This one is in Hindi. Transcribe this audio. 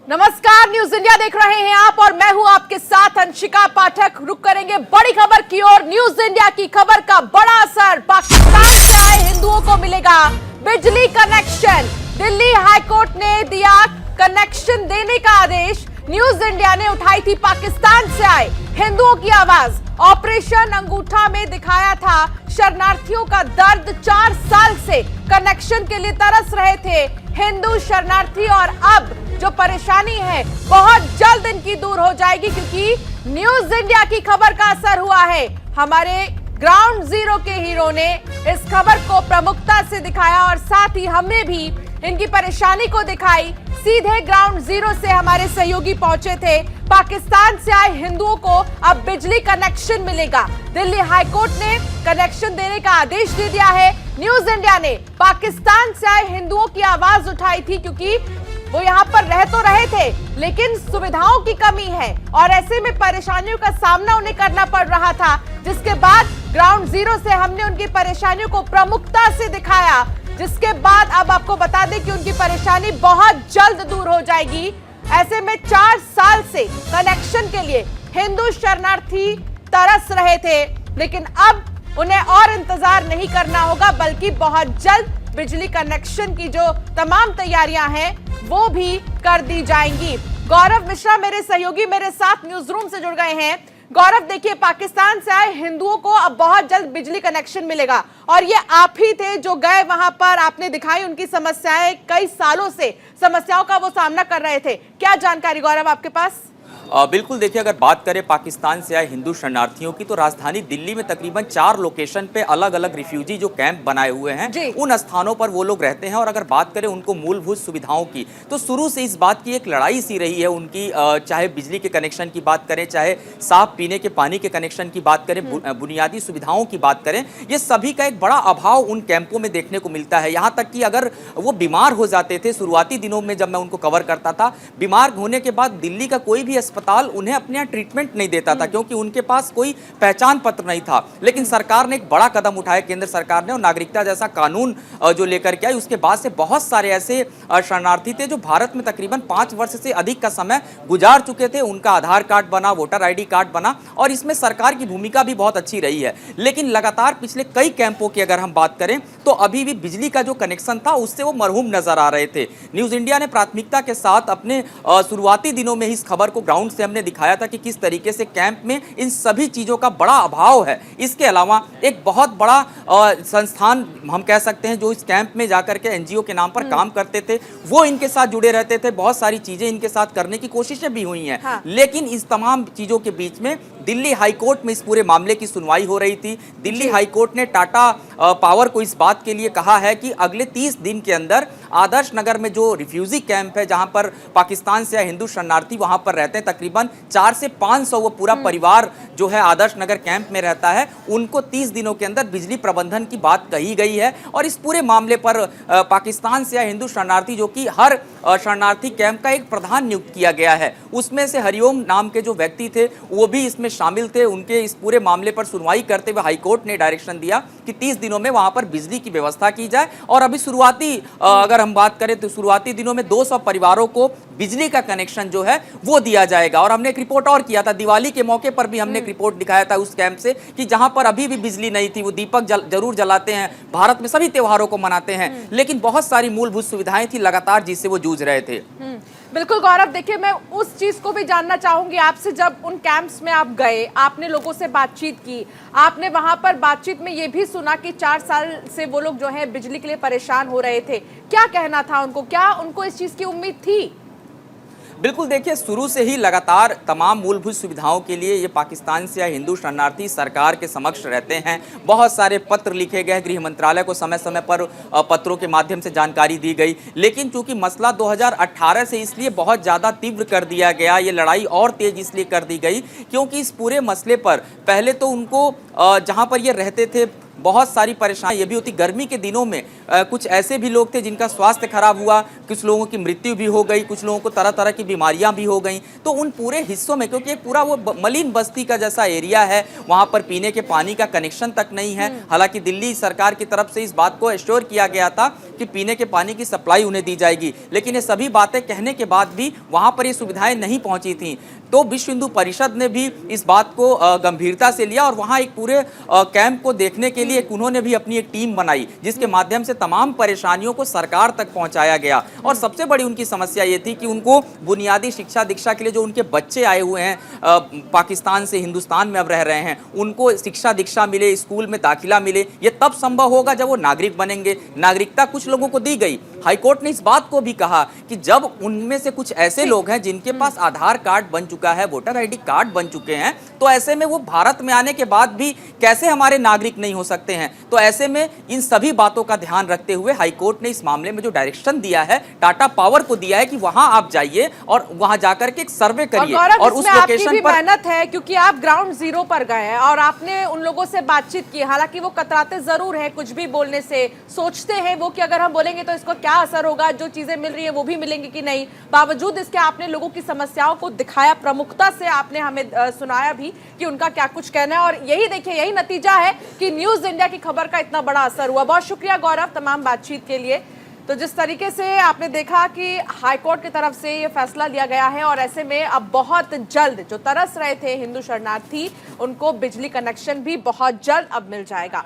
नमस्कार, न्यूज इंडिया देख रहे हैं आप और मैं हूं आपके साथ अंशिका पाठक। रुक करेंगे बड़ी खबर की ओर। न्यूज इंडिया की खबर का बड़ा असर, पाकिस्तान से आए हिंदुओं को मिलेगा बिजली कनेक्शन। दिल्ली हाईकोर्ट ने दिया कनेक्शन देने का आदेश। न्यूज इंडिया ने उठाई थी पाकिस्तान से आए हिंदुओं की आवाज। ऑपरेशन अंगूठा में दिखाया था शरणार्थियों का दर्द। 4 साल से कनेक्शन के लिए तरस रहे थे हिंदू शरणार्थी और अब जो परेशानी है बहुत जल्द इनकी दूर हो जाएगी, क्योंकि न्यूज इंडिया की खबर का असर हुआ है। हमारे ग्राउंड जीरो के हीरो ने इस खबर को प्रमुखता से दिखाया और साथ ही हमने भी इनकी परेशानी को दिखाई। सीधे ग्राउंड जीरो से हमारे सहयोगी पहुंचे थे। पाकिस्तान से आए हिंदुओं को अब बिजली कनेक्शन मिलेगा। दिल्ली हाईकोर्ट ने कनेक्शन देने का आदेश दे दिया है। न्यूज इंडिया ने पाकिस्तान से आए हिंदुओं की आवाज उठाई थी, क्योंकि वो यहाँ पर रह तो रहे थे लेकिन सुविधाओं की कमी है और ऐसे में परेशानियों का सामना उन्हें करना पड़ रहा था, जिसके बाद ग्राउंड जीरो से हमने उनकी परेशानियों को प्रमुखता से दिखाया। जिसके बाद अब आपको बता दें कि उनकी परेशानी बहुत जल्द दूर हो जाएगी। ऐसे में 4 साल से कनेक्शन के लिए हिंदू शरणार्थी तरस रहे थे, लेकिन अब उन्हें और इंतजार नहीं करना होगा, बल्कि बहुत जल्द बिजली कनेक्शन की जो तमाम तैयारियां हैं वो भी कर दी जाएंगी। गौरव मिश्रा मेरे सहयोगी मेरे साथ न्यूज रूम से जुड़ गए हैं। गौरव, देखिए, पाकिस्तान से आए हिंदुओं को अब बहुत जल्द बिजली कनेक्शन मिलेगा और ये आप ही थे जो गए वहां पर, आपने दिखाई उनकी समस्याएं। कई सालों से समस्याओं का वो सामना कर रहे थे। क्या जानकारी गौरव आपके पास? बिल्कुल, देखिए, अगर बात करें पाकिस्तान से आए हिंदू शरणार्थियों की तो राजधानी दिल्ली में तकरीबन 4 लोकेशन पे अलग अलग रिफ्यूजी जो कैंप बनाए हुए हैं उन स्थानों पर वो लोग रहते हैं। और अगर बात करें उनको मूलभूत सुविधाओं की तो शुरू से इस बात की एक लड़ाई सी रही है उनकी, चाहे बिजली के कनेक्शन की बात करें, चाहे साफ पीने के पानी के कनेक्शन की बात करें, बुनियादी सुविधाओं की बात करें, ये सभी का एक बड़ा अभाव उन कैंपों में देखने को मिलता है। यहाँ तक कि अगर वो बीमार हो जाते थे, शुरुआती दिनों में जब मैं उनको कवर करता था, बीमार होने के बाद दिल्ली का कोई भी अस्पताल उन्हें अपने यहाँ ट्रीटमेंट नहीं देता था, क्योंकि उनके पास कोई पहचान पत्र नहीं था। लेकिन सरकार ने एक बड़ा कदम उठाया, केंद्र सरकार ने, और नागरिकता जैसा कानून जो लेकर के आई, उसके बाद से बहुत सारे ऐसे शरणार्थी थे जो भारत में तकरीबन 5 वर्ष से अधिक का समय गुजार चुके थे। उनका आधार कार्ड बना, वोटर ID कार्ड बना और इसमें सरकार की भूमिका भी बहुत अच्छी रही है। लेकिन लगातार पिछले कई कैंपों की अगर हम बात करें तो अभी भी बिजली का जो कनेक्शन था उससे वो मरहूम नजर आ रहे थे। न्यूज इंडिया ने प्राथमिकता के साथ अपने शुरुआती दिनों में इस खबर को ग्राउंड से हमने दिखाया था कि किस तरीके से कैंप में इन सभी चीजों का बड़ा अभाव है। इसके अलावा एक बहुत बड़ा संस्थान हम कह सकते हैं जो इस कैंप में जाकर के NGO के नाम पर काम करते थे, वो इनके साथ जुड़े रहते थे। बहुत सारी चीजें इनके साथ करने की कोशिशें भी हुई हैं। हाँ। लेकिन इस तमाम चीजों के बीच में दिल्ली हाईकोर्ट में इस पूरे मामले की सुनवाई हो रही थी। दिल्ली हाईकोर्ट ने टाटा पावर को इस बात के लिए कहा है कि अगले 30 दिन के अंदर आदर्श नगर में जो रिफ्यूजी कैंप है, जहां पर पाकिस्तान से हिंदू शरणार्थी वहां पर रहते हैं, तकरीबन 400 से 500 वो पूरा परिवार जो है आदर्श नगर कैंप में रहता है, उनको 30 दिनों के अंदर बिजली प्रबंधन की बात कही गई है। और इस पूरे मामले पर पाकिस्तान से हिंदू शरणार्थी, जो कि हर शरणार्थी कैंप का एक प्रधान नियुक्त किया गया है, उसमें से हरिओम नाम के जो व्यक्ति थे वो भी इसमें शामिल थे। उनके इस पूरे मामले पर सुनवाई करते हुए हाईकोर्ट ने डायरेक्शन दिया कि 30 दिनों में वहां पर बिजली की व्यवस्था की जाए। और अभी शुरुआती अगर हम बात करें तो शुरुआती दिनों में 200 परिवारों को बिजली का कनेक्शन जो है वो दिया जाएगा। और हमने एक रिपोर्ट और किया था, दिवाली के मौके पर भी हमने एक रिपोर्ट दिखाया था उस कैंप से कि जहां पर अभी भी बिजली नहीं थी, वो दीपक जरूर जलाते हैं, भारत में सभी त्योहारों को मनाते हैं, लेकिन बहुत सारी मूलभूत सुविधाएं थी लगातार जिससे वो जूझ रहे थे। बिल्कुल गौरव, देखिए, मैं उस चीज को भी जानना चाहूंगी आपसे। जब उन कैंप्स में आप गए, आपने लोगों से बातचीत की, आपने वहां पर बातचीत में ये भी सुना कि 4 साल से वो लोग जो है बिजली के लिए परेशान हो रहे थे। क्या कहना था उनको? क्या उनको इस चीज की उम्मीद थी? बिल्कुल, देखिए, शुरू से ही लगातार तमाम मूलभूत सुविधाओं के लिए ये पाकिस्तान से आए हिंदू शरणार्थी सरकार के समक्ष रहते हैं। बहुत सारे पत्र लिखे गए, गृह मंत्रालय को समय समय पर पत्रों के माध्यम से जानकारी दी गई। लेकिन चूंकि मसला 2018 से इसलिए बहुत ज़्यादा तीव्र कर दिया गया, ये लड़ाई और तेज इसलिए कर दी गई क्योंकि इस पूरे मसले पर पहले तो उनको जहाँ पर ये रहते थे बहुत सारी परेशानी ये भी होती। गर्मी के दिनों में कुछ ऐसे भी लोग थे जिनका स्वास्थ्य खराब हुआ, कुछ लोगों की मृत्यु भी हो गई, कुछ लोगों को तरह तरह की बीमारियां भी हो गई। तो उन पूरे हिस्सों में, क्योंकि पूरा वो मलिन बस्ती का जैसा एरिया है, वहां पर पीने के पानी का कनेक्शन तक नहीं है। हालांकि दिल्ली सरकार की तरफ से इस बात को एश्योर किया गया था कि पीने के पानी की सप्लाई उन्हें दी जाएगी, लेकिन ये सभी बातें कहने के बाद भी वहां पर ये सुविधाएं नहीं पहुंची थी। तो विश्व हिंदू परिषद ने भी इस बात को गंभीरता से लिया और वहां एक पूरे कैंप को देखने के लिए उन्होंने भी अपनी एक टीम बनाई, जिसके माध्यम से तमाम परेशानियों को सरकार तक पहुंचाया गया। और सबसे बड़ी उनकी समस्या ये थी कि उनको बुनियादी शिक्षा दीक्षा के लिए जो उनके बच्चे आए हुए हैं पाकिस्तान से हिंदुस्तान में अब रह रहे हैं, उनको शिक्षा दीक्षा मिले, स्कूल में दाखिला मिले। ये तब संभव होगा जब वो नागरिक बनेंगे। नागरिकता कुछ लोगों को दी गई। हाईकोर्ट ने इस बात को भी कहा कि जब उनमें से कुछ ऐसे लोग हैं जिनके पास आधार कार्ड बन चुका है, वोटर आईडी कार्ड बन चुके हैं, तो ऐसे में वो भारत में आने के बाद भी कैसे हमारे नागरिक नहीं हो सकते हैं। तो ऐसे में इन सभी बातों का ध्यान रखते हुए हाईकोर्ट ने इस मामले में जो डायरेक्शन दिया है, टाटा पावर को दिया है कि वहां आप जाइए और वहां जाकर के एक सर्वे करिए। और उस लोकेशन पर मेहनत है, क्योंकि आप ग्राउंड जीरो पर गए हैं और आपने उन लोगों से बातचीत की। हालांकि वो कतराते जरूर है कुछ भी बोलने से, सोचते हैं वो कि अगर हम बोलेंगे तो इसको क्या असर होगा, जो चीजें मिल रही है वो भी मिलेंगी कि नहीं। बावजूद इसके आपने लोगों की समस्याओं को दिखाया, प्रमुखता से आपने हमें सुनाया भी कि उनका क्या कुछ कहना है। और यही देखिए, यही नतीजा है कि न्यूज इंडिया की खबर का इतना बड़ा असर हुआ। बहुत शुक्रिया गौरव तमाम बातचीत के लिए। तो जिस तरीके से आपने देखा कि हाईकोर्ट की तरफ से ये फैसला लिया गया है और ऐसे में अब बहुत जल्द जो तरस रहे थे हिंदू शरणार्थी, उनको बिजली कनेक्शन भी बहुत जल्द अब मिल जाएगा।